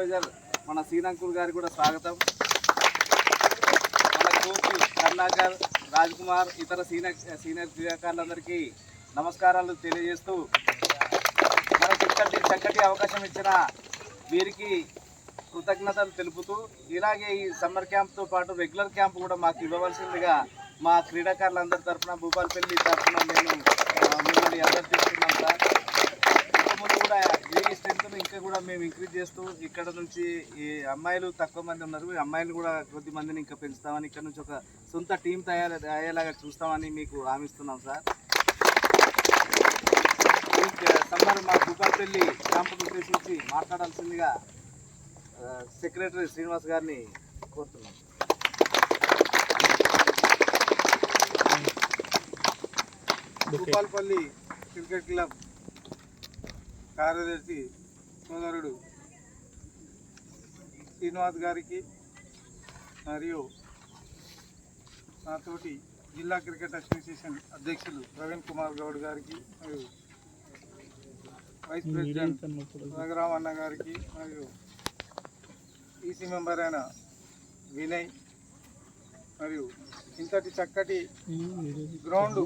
Supervisor మన సీనంకుల్ గారికి కూడా స్వాగతం. మన కోచ్ కర్ణాకర్, రాజ్ కుమార్, ఇతర సీనియర్ క్రీడాకారులందరికీ నమస్కారాలు తెలియజేస్తూ మనకు చక్కటి అవకాశం ఇచ్చిన వీరికి కృతజ్ఞతలు తెలుపుతూ, ఇలాగే ఈ సమ్మర్ క్యాంప్తో పాటు రెగ్యులర్ క్యాంప్ కూడా మాకు ఇవ్వవలసిందిగా మా క్రీడాకారులందరి తరఫున, భూపాలపల్లి తరఫున నేను మిమ్మల్ని అభ్యర్థిస్తున్నాం సార్. ఇంతకుముందు కూడా ఈ స్ట్రెంత్ను ఇంకా కూడా మేము ఇంక్రీజ్ చేస్తూ, ఇక్కడ నుంచి ఈ అమ్మాయిలు తక్కువ మంది ఉన్నారు, ఈ అమ్మాయిలు కూడా కొద్ది మందిని ఇంకా పెంచుతామని, ఇక్కడ నుంచి ఒక సొంత టీం అయ్యేలాగా చూస్తామని మీకు హామీస్తున్నాం సార్. సమ్మర్ మా భూపాలపల్లి క్యాంపును ఉద్దేశించి మాట్లాడాల్సిందిగా సెక్రటరీ శ్రీనివాస్ గారిని కోరుతున్నాం. భూపాలపల్లి క్రికెట్ క్లబ్ కార్యదర్శి సోదరుడు శ్రీనివాస్ గారికి మరియు నాతోటి జిల్లా క్రికెట్ అసోసియేషన్ అధ్యక్షులు ప్రవీణ్ కుమార్ గౌడ్ గారికి మరియు వైస్ ప్రెసిడెంట్ రఘురామ్ అన్న గారికి మరియు ఈసీ మెంబర్ అయిన వినయ్ మరియు ఇంతటి చక్కటి గ్రౌండ్